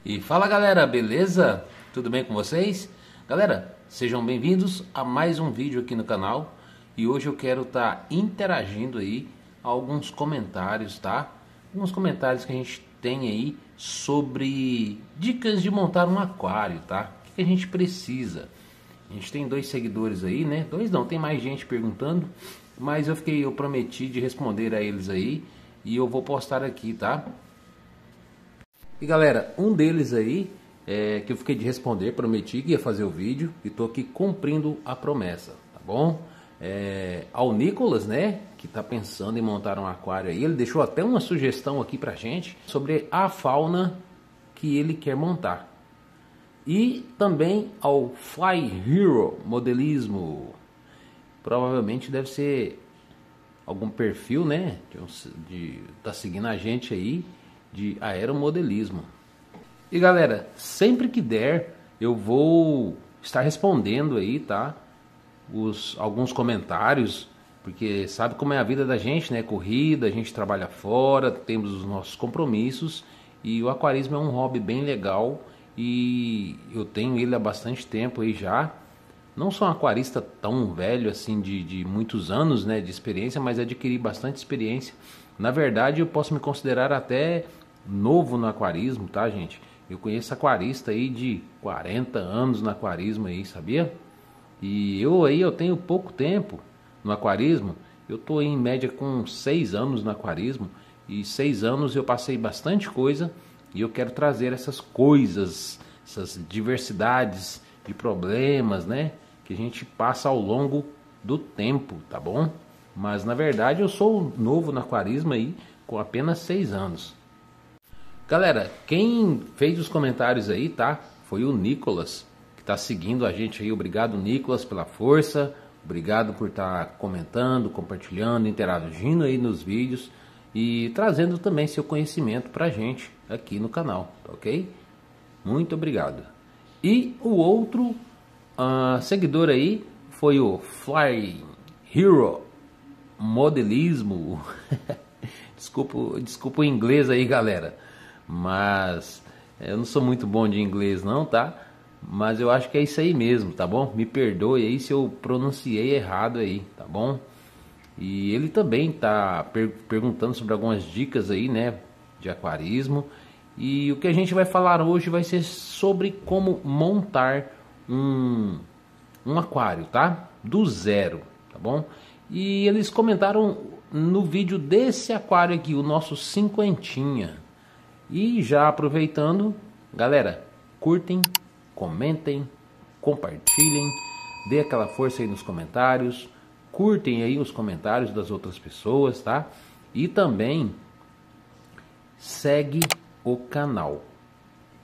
E fala galera, beleza? Tudo bem com vocês? Galera, sejam bem-vindos a mais um vídeo aqui no canal. E hoje eu quero estar interagindo aí alguns comentários, tá? Alguns comentários que a gente tem aí sobre dicas de montar um aquário, tá? O que a gente precisa? A gente tem 2 seguidores aí, né? 2 não, tem mais gente perguntando, mas eu prometi de responder a eles aí e eu vou postar aqui, tá? E galera, um deles aí que eu fiquei de responder, prometi que ia fazer o vídeo e tô aqui cumprindo a promessa, tá bom? Ao Nicolas, né, que tá pensando em montar um aquário aí, ele deixou até uma sugestão aqui pra gente sobre a fauna que ele quer montar. E também ao Fly Hero Modelismo, provavelmente deve ser algum perfil, né, tá seguindo a gente aí de aeromodelismo. E galera, sempre que der eu vou estar respondendo aí, tá? Alguns comentários, porque sabe como é a vida da gente, né? Corrida, a gente trabalha fora, temos os nossos compromissos e o aquarismo é um hobby bem legal e eu tenho ele há bastante tempo aí já. Não sou um aquarista tão velho assim de muitos anos, né, de experiência, mas adquiri bastante experiência. Na verdade, eu posso me considerar até novo no aquarismo, tá, gente? Eu conheço aquarista aí de 40 anos no aquarismo aí, sabia? E eu tenho pouco tempo no aquarismo. Eu tô em média com 6 anos no aquarismo e 6 anos eu passei bastante coisa e eu quero trazer essas coisas, essas diversidades de problemas, né, que a gente passa ao longo do tempo, tá bom? Mas na verdade eu sou novo no aquarismo aí com apenas 6 anos. Galera, quem fez os comentários aí, tá? Foi o Nicolas, que tá seguindo a gente aí. Obrigado, Nicolas, pela força. Obrigado por estar comentando, compartilhando, interagindo aí nos vídeos e trazendo também seu conhecimento pra gente aqui no canal, tá ok? Muito obrigado. E o outro seguidor aí foi o Fly Hero Modelismo. Desculpa o inglês aí, galera, mas eu não sou muito bom de inglês não, tá? Mas eu acho que é isso aí mesmo, tá bom? Me perdoe aí se eu pronunciei errado aí, tá bom? E ele também tá perguntando sobre algumas dicas aí, né, de aquarismo. E o que a gente vai falar hoje vai ser sobre como montar um aquário, tá? Do zero, tá bom? E eles comentaram no vídeo desse aquário aqui, o nosso cinquentinha. E já aproveitando, galera, curtem, comentem, compartilhem, dê aquela força aí nos comentários, curtem aí os comentários das outras pessoas, tá? E também segue o canal.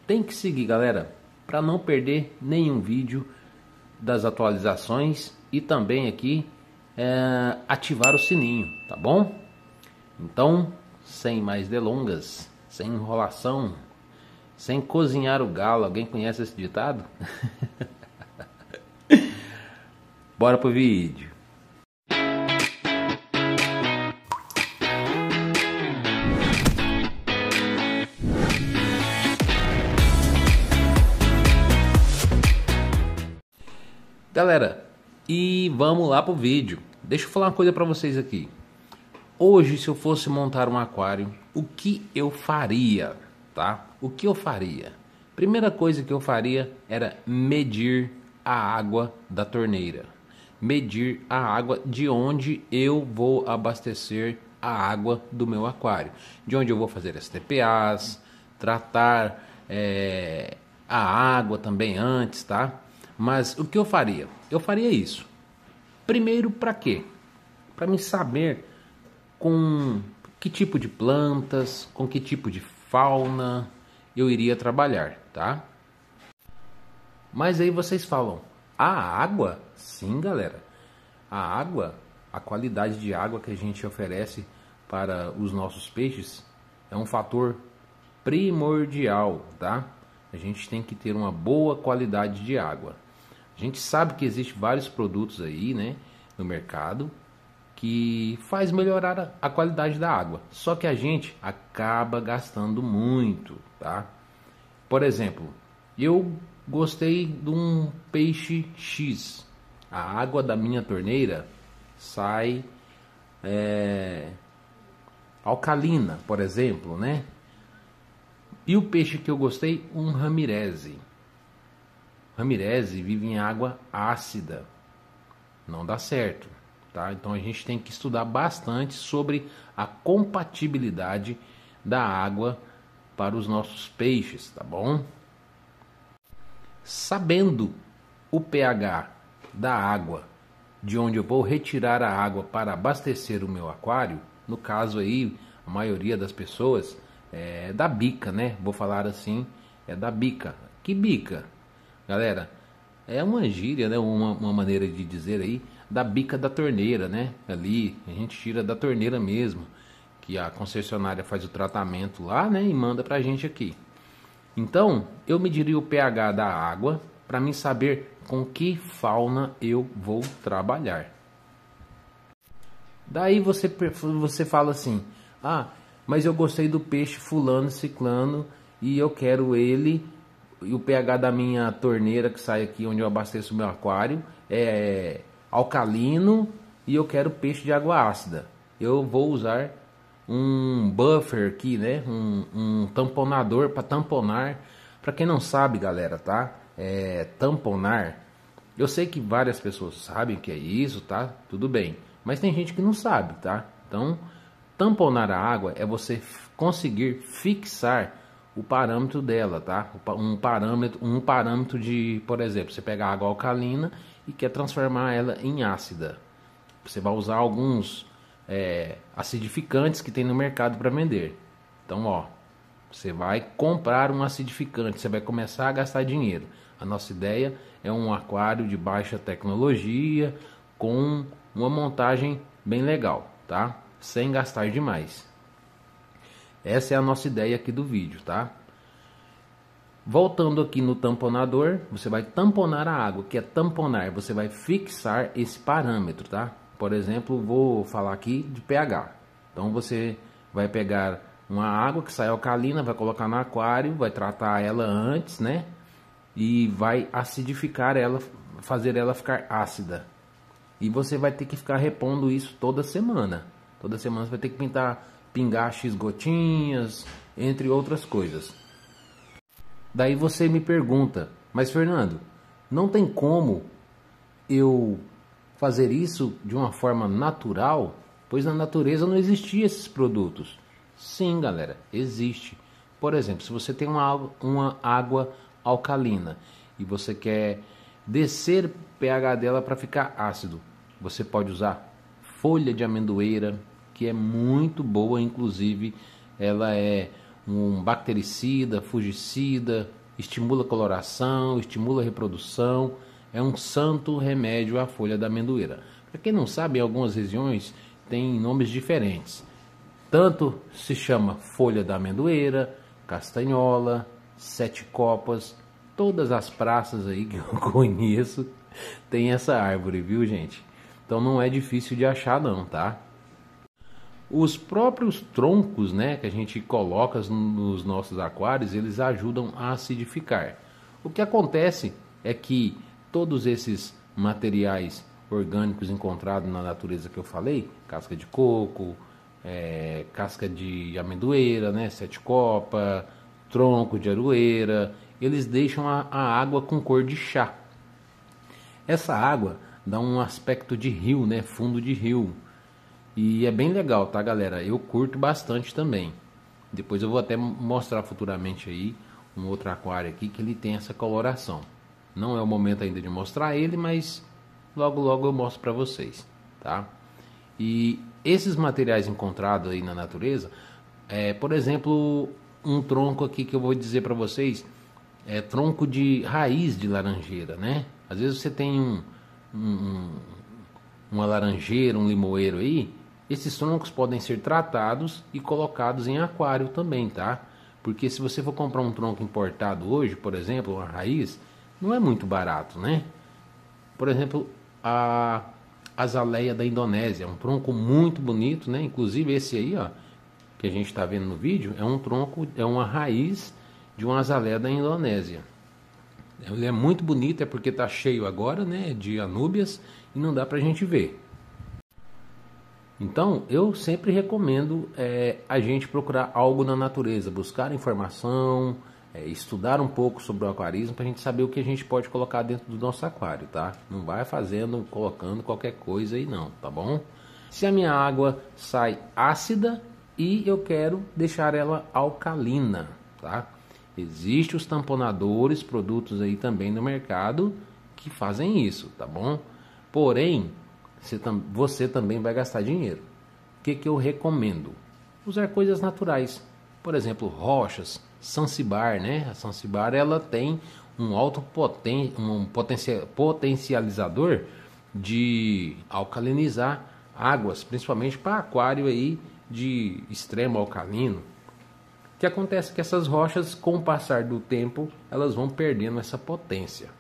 Tem que seguir, galera, para não perder nenhum vídeo das atualizações e também aqui ativar o sininho, tá bom? Então, sem mais delongas, sem enrolação, sem cozinhar o galo. Alguém conhece esse ditado? Bora pro vídeo. Galera, e vamos lá pro vídeo. Deixa eu falar uma coisa para vocês aqui. Hoje, se eu fosse montar um aquário, o que eu faria, tá? O que eu faria? Primeira coisa que eu faria era medir a água da torneira. Medir a água de onde eu vou abastecer a água do meu aquário. De onde eu vou fazer as TPAs, tratar a água também antes, tá? Mas o que eu faria? Eu faria isso. Primeiro, para quê? Para me saber com que tipo de plantas, com que tipo de fauna eu iria trabalhar, tá? Mas aí vocês falam, a água? Sim, galera. A água, a qualidade de água que a gente oferece para os nossos peixes é um fator primordial, tá? A gente tem que ter uma boa qualidade de água. A gente sabe que existem vários produtos aí, né, no mercado que faz melhorar a qualidade da água. Só que a gente acaba gastando muito, tá? Por exemplo, eu gostei de um peixe X. A água da minha torneira sai alcalina, por exemplo, né? E o peixe que eu gostei, um ramireze. Ramireze vive em água ácida. Não dá certo, tá? Então a gente tem que estudar bastante sobre a compatibilidade da água para os nossos peixes, tá bom? Sabendo o pH da água, de onde eu vou retirar a água para abastecer o meu aquário, no caso aí, a maioria das pessoas é da bica, né? Vou falar assim, é da bica. Que bica? Galera, é uma gíria, né? Uma maneira de dizer aí, da bica da torneira, né? Ali, a gente tira da torneira mesmo, que a concessionária faz o tratamento lá, né? E manda pra gente aqui. Então, eu mediria o pH da água para mim saber com que fauna eu vou trabalhar. Daí você fala assim, ah, mas eu gostei do peixe fulano, ciclano e eu quero ele, e o pH da minha torneira que sai aqui onde eu abasteço o meu aquário é alcalino e eu quero peixe de água ácida. Eu vou usar um buffer aqui, né? Um tamponador para tamponar. Para quem não sabe, galera, tá? Tamponar. Eu sei que várias pessoas sabem o que é isso, tá? Tudo bem. Mas tem gente que não sabe, tá? Então, tamponar a água é você conseguir fixar o parâmetro dela, tá? Um parâmetro de, por exemplo, você pega água alcalina e quer transformar ela em ácida. Você vai usar alguns acidificantes que tem no mercado para vender. Então, ó, você vai comprar um acidificante, você vai começar a gastar dinheiro. A nossa ideia é um aquário de baixa tecnologia com uma montagem bem legal, tá? Sem gastar demais. Essa é a nossa ideia aqui do vídeo, tá? Voltando aqui no tamponador, você vai tamponar a água. O que é tamponar? Você vai fixar esse parâmetro, tá? Por exemplo, vou falar aqui de pH. Então você vai pegar uma água que sai alcalina, vai colocar no aquário, vai tratar ela antes, né? E vai acidificar ela, fazer ela ficar ácida. E você vai ter que ficar repondo isso toda semana. Toda semana você vai ter que pingar X gotinhas, entre outras coisas. Daí você me pergunta, mas Fernando, não tem como eu fazer isso de uma forma natural? Pois na natureza não existiam esses produtos. Sim, galera, existe. Por exemplo, se você tem uma água alcalina e você quer descer o pH dela para ficar ácido, você pode usar folha de amendoeira, que é muito boa, inclusive ela é um bactericida, fungicida, estimula a coloração, estimula a reprodução, é um santo remédio a folha da amendoeira. Para quem não sabe, em algumas regiões tem nomes diferentes. Tanto se chama folha da amendoeira, castanhola, sete copas, todas as praças aí que eu conheço tem essa árvore, viu, gente? Então não é difícil de achar não, tá? Os próprios troncos, né, que a gente coloca nos nossos aquários, eles ajudam a acidificar. O que acontece é que todos esses materiais orgânicos encontrados na natureza que eu falei, casca de coco, casca de amendoeira, né, sete copa, tronco de aroeira, eles deixam a água com cor de chá. Essa água dá um aspecto de rio, né, fundo de rio. E é bem legal, tá, galera? Eu curto bastante também. Depois eu vou até mostrar futuramente aí um outro aquário aqui que ele tem essa coloração. Não é o momento ainda de mostrar ele, mas logo logo eu mostro para vocês, tá? E esses materiais encontrados aí na natureza, por exemplo, um tronco aqui que eu vou dizer para vocês, é tronco de raiz de laranjeira, né? Às vezes você tem uma laranjeira, um limoeiro aí, esses troncos podem ser tratados e colocados em aquário também, tá? Porque se você for comprar um tronco importado hoje, por exemplo, uma raiz, não é muito barato, né? Por exemplo, a azaleia da Indonésia, um tronco muito bonito, né? Inclusive esse aí, ó, que a gente está vendo no vídeo, é um tronco, é uma raiz de uma azaleia da Indonésia. Ele é muito bonito, é porque está cheio agora, né, de anúbias e não dá para a gente ver. Então, eu sempre recomendo a gente procurar algo na natureza, buscar informação, estudar um pouco sobre o aquarismo para a gente saber o que a gente pode colocar dentro do nosso aquário, tá? Não vai fazendo, colocando qualquer coisa aí não, tá bom? Se a minha água sai ácida e eu quero deixar ela alcalina, tá? Existem os tamponadores, produtos aí também no mercado que fazem isso, tá bom? Porém, você também vai gastar dinheiro. O que eu recomendo? Usar coisas naturais. Por exemplo, rochas, Zanzibar, né? A Zanzibar, ela tem um potencializador de alcalinizar águas, principalmente para aquário aí de extremo alcalino. O que acontece é que essas rochas, com o passar do tempo, elas vão perdendo essa potência.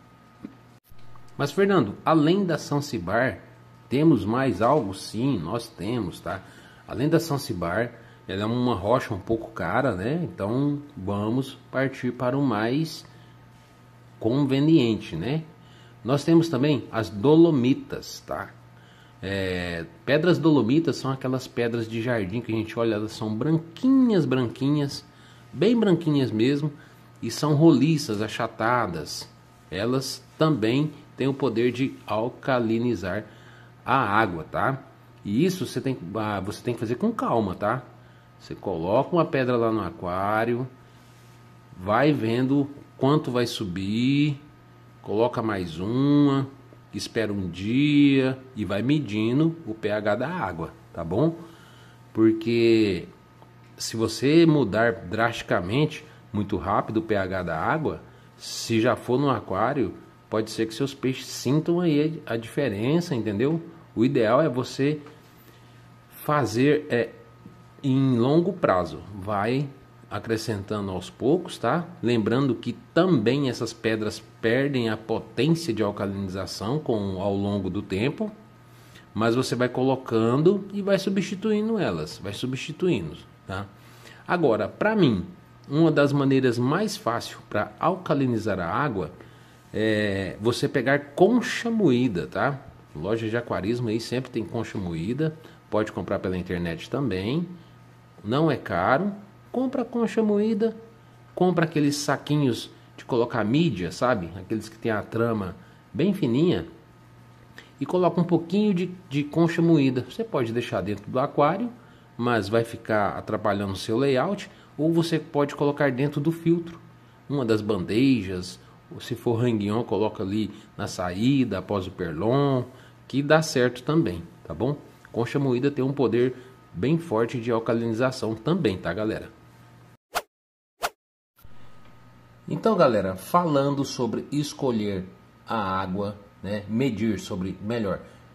Mas, Fernando, além da Zanzibar, temos mais algo? Sim, nós temos, tá? Além da Zanzibar, ela é uma rocha um pouco cara, né? Então, vamos partir para o mais conveniente, né? Nós temos também as dolomitas, tá? Pedras dolomitas são aquelas pedras de jardim que a gente olha, elas são branquinhas, bem branquinhas mesmo, e são roliças, achatadas. Elas também têm o poder de alcalinizar a água, tá? E isso você tem que fazer com calma, tá? Você coloca uma pedra lá no aquário, vai vendo quanto vai subir, coloca mais uma, espera um dia e vai medindo o pH da água, tá bom? Porque se você mudar drasticamente, muito rápido o pH da água, se já for no aquário, pode ser que seus peixes sintam aí a diferença, entendeu? O ideal é você fazer em longo prazo, vai acrescentando aos poucos, tá? Lembrando que também essas pedras perdem a potência de alcalinização ao longo do tempo, mas você vai colocando e vai substituindo elas, tá? Agora, para mim, uma das maneiras mais fáceis para alcalinizar a água é você pegar concha moída, tá? Loja de aquarismo aí sempre tem concha moída, pode comprar pela internet também, não é caro. Compra concha moída, compra aqueles saquinhos de colocar mídia, sabe? Aqueles que tem a trama bem fininha, e coloca um pouquinho de concha moída. Você pode deixar dentro do aquário, mas vai ficar atrapalhando o seu layout, ou você pode colocar dentro do filtro, uma das bandejas, ou se for hang-on, coloca ali na saída, após o perlon, que dá certo também, tá bom? Concha moída tem um poder bem forte de alcalinização também, tá, galera? Então, galera, falando sobre escolher a água, né,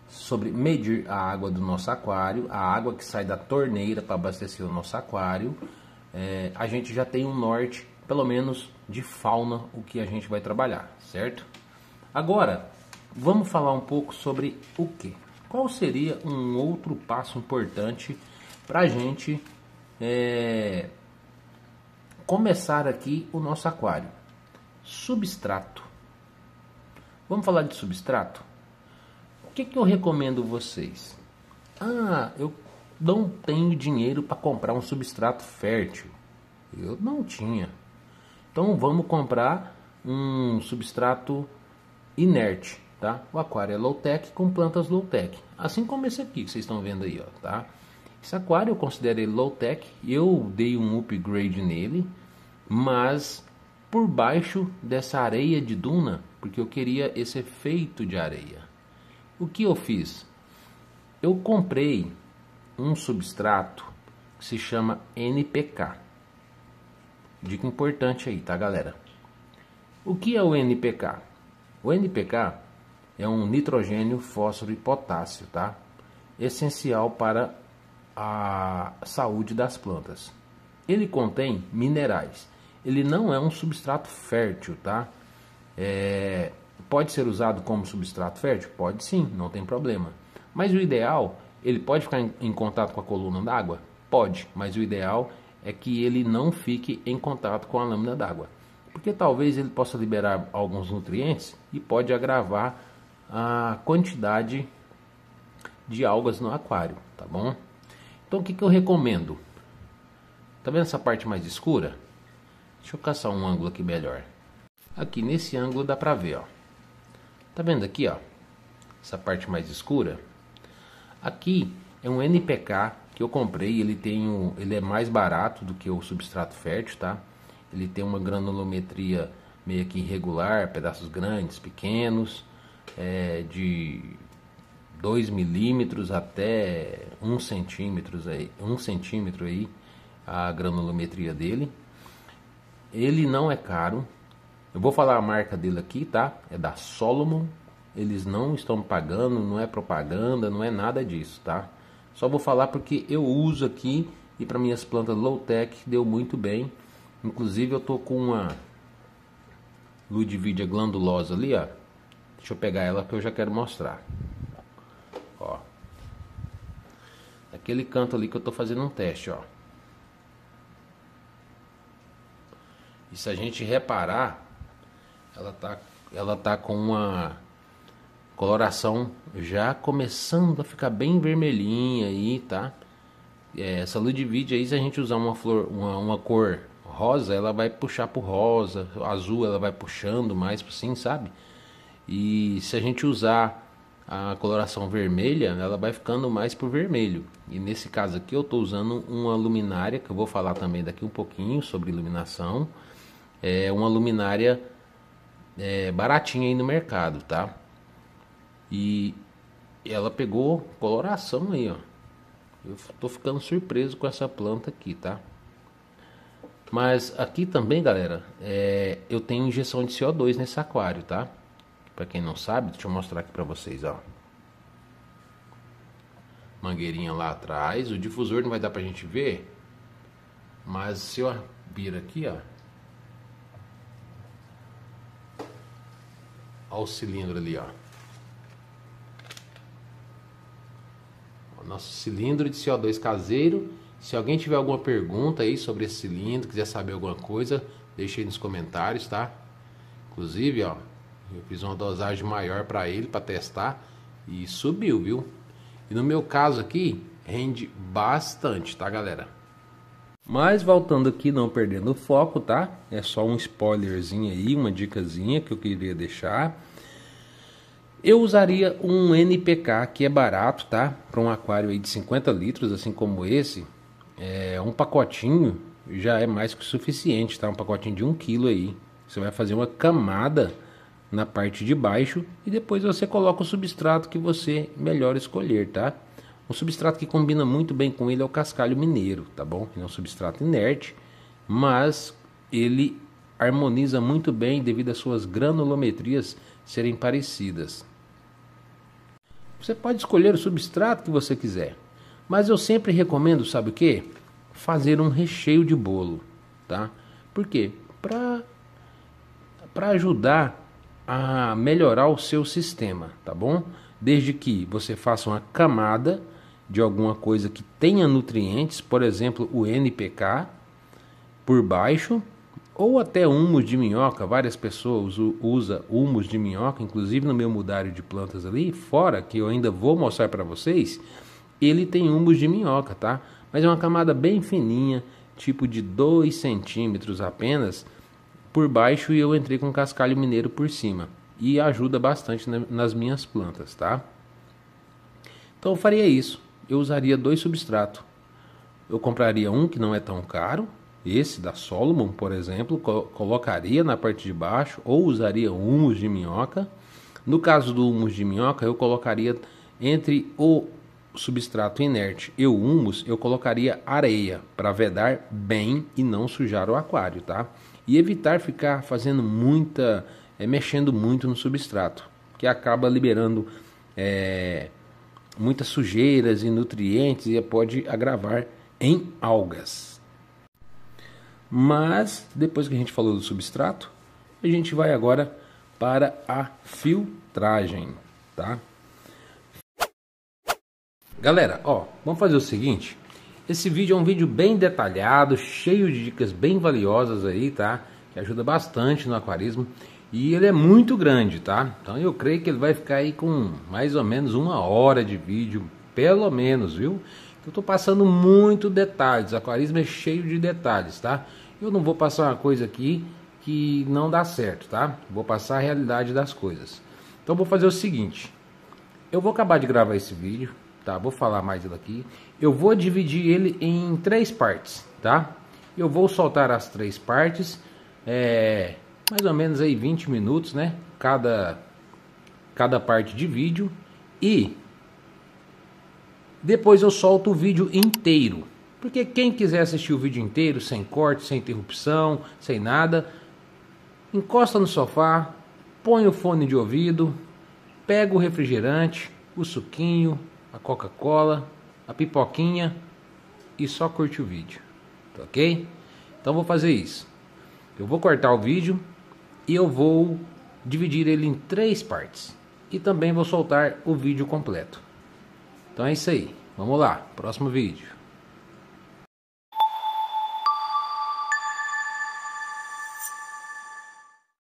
sobre medir a água do nosso aquário, a água que sai da torneira para abastecer o nosso aquário, a gente já tem um norte, pelo menos de fauna, o que a gente vai trabalhar, certo? Agora, vamos falar um pouco sobre o que? Qual seria um outro passo importante para a gente começar aqui o nosso aquário? Substrato. Vamos falar de substrato? O que eu recomendo vocês? Eu não tenho dinheiro para comprar um substrato fértil. Eu não tinha. Então vamos comprar um substrato inerte, tá? O aquário é low-tech com plantas low-tech. Assim como esse aqui que vocês estão vendo aí, ó, tá? Esse aquário eu considero ele low-tech. Eu dei um upgrade nele, mas por baixo dessa areia de duna, porque eu queria esse efeito de areia. O que eu fiz? Eu comprei um substrato que se chama NPK. Dica importante aí, tá, galera? O que é o NPK? O NPK é um nitrogênio, fósforo e potássio, tá? Essencial para a saúde das plantas. Ele contém minerais. Ele não é um substrato fértil, tá? Pode ser usado como substrato fértil? Pode sim, não tem problema. Mas o ideal, ele pode ficar em contato com a coluna d'água? Pode, mas o ideal é que ele não fique em contato com a lâmina d'água. porque talvez ele possa liberar alguns nutrientes e pode agravar a quantidade de algas no aquário, tá bom? Então o que eu recomendo? Tá vendo essa parte mais escura? Deixa eu caçar um ângulo aqui melhor. Aqui nesse ângulo dá pra ver, ó. Tá vendo aqui, ó? Essa parte mais escura? Aqui é um NPK que eu comprei, ele é mais barato do que o substrato fértil, tá? Ele tem uma granulometria meio que irregular, pedaços grandes, pequenos, de 2 milímetros até 1 centímetro aí, a granulometria dele. Ele não é caro. Eu vou falar a marca dele aqui, tá? É da Solomon. Eles não estão pagando, não é propaganda, não é nada disso, tá? Só vou falar porque eu uso aqui e para minhas plantas low tech deu muito bem. Inclusive eu tô com uma Ludwigia glandulosa ali, ó. Deixa eu pegar ela que eu já quero mostrar. Ó. Aquele canto ali que eu tô fazendo um teste, ó. E se a gente reparar, ela tá com uma coloração já começando a ficar bem vermelhinha aí, tá? Essa Ludwigia aí, se a gente usar uma cor rosa, ela vai puxar pro rosa, azul ela vai puxando mais assim, sabe? E se a gente usar a coloração vermelha, ela vai ficando mais pro vermelho. E nesse caso aqui eu tô usando uma luminária, que eu vou falar também daqui um pouquinho sobre iluminação. É uma luminária baratinha aí no mercado, tá? E ela pegou coloração aí, ó. Eu tô ficando surpreso com essa planta aqui, tá? Mas aqui também, galera, eu tenho injeção de CO2 nesse aquário, tá? Pra quem não sabe, deixa eu mostrar aqui pra vocês, ó. Mangueirinha lá atrás. O difusor não vai dar pra gente ver, mas se eu abrir aqui, ó, ó o cilindro ali, ó. Nosso cilindro de CO2 caseiro. Se alguém tiver alguma pergunta aí sobre esse cilindro, quiser saber alguma coisa, deixe aí nos comentários, tá? Inclusive, ó, eu fiz uma dosagem maior para ele, para testar, e subiu, viu? E no meu caso aqui, rende bastante, tá, galera? Mas voltando aqui, não perdendo o foco, tá? É só um spoilerzinho aí, uma dicasinha que eu queria deixar. Eu usaria um NPK que é barato, tá? Para um aquário aí de 50 litros, assim como esse. Um pacotinho já é mais que o suficiente, tá? Um pacotinho de 1 kg aí. Você vai fazer uma camada na parte de baixo e depois você coloca o substrato que você melhor escolher, tá? Um substrato que combina muito bem com ele é o cascalho mineiro, tá bom? Ele é um substrato inerte, mas ele harmoniza muito bem devido às suas granulometrias serem parecidas. Você pode escolher o substrato que você quiser, mas eu sempre recomendo, sabe o que? Fazer um recheio de bolo, tá? Por quê? Para ajudar a melhorar o seu sistema, tá bom? Desde que você faça uma camada de alguma coisa que tenha nutrientes, por exemplo, o NPK por baixo, ou até humus de minhoca. Várias pessoas usam humus de minhoca, inclusive no meu mudário de plantas ali fora, que eu ainda vou mostrar para vocês, ele tem humus de minhoca, tá? Mas é uma camada bem fininha, tipo de 2 centímetros apenas por baixo, e eu entrei com cascalho mineiro por cima, e ajuda bastante nas minhas plantas, tá? Então eu faria isso, eu usaria 2 substratos. Eu compraria um que não é tão caro, esse da Solomon, por exemplo, colocaria na parte de baixo, ou usaria humus de minhoca. No caso do humus de minhoca, eu colocaria entre o substrato inerte e o humus, eu colocaria areia para vedar bem e não sujar o aquário, tá? E evitar ficar fazendo mexendo muito no substrato, que acaba liberando muitas sujeiras e nutrientes e pode agravar em algas. Mas depois que a gente falou do substrato, a gente vai agora para a filtragem, tá? Galera, ó, vamos fazer o seguinte. Esse vídeo é um vídeo bem detalhado, cheio de dicas bem valiosas aí, tá? que ajuda bastante no aquarismo. E ele é muito grande, tá? Então eu creio que ele vai ficar aí com mais ou menos 1 hora de vídeo, pelo menos, viu? Eu tô passando muito detalhes, o aquarismo é cheio de detalhes, tá? Eu não vou passar uma coisa aqui que não dá certo, tá? Vou passar a realidade das coisas. Então vou fazer o seguinte, eu vou acabar de gravar esse vídeo, tá? Vou falar mais dele aqui. Eu vou dividir ele em 3 partes, tá? Eu vou soltar as 3 partes, mais ou menos aí 20 minutos, né? Cada parte de vídeo. E depois eu solto o vídeo inteiro. Porque quem quiser assistir o vídeo inteiro, sem corte, sem interrupção, sem nada, encosta no sofá, põe o fone de ouvido, pega o refrigerante, o suquinho, a Coca-Cola, a pipoquinha e só curte o vídeo, tá ok? Então vou fazer isso. Eu vou cortar o vídeo e eu vou dividir ele em 3 partes. E também vou soltar o vídeo completo. Então é isso aí. Vamos lá, próximo vídeo.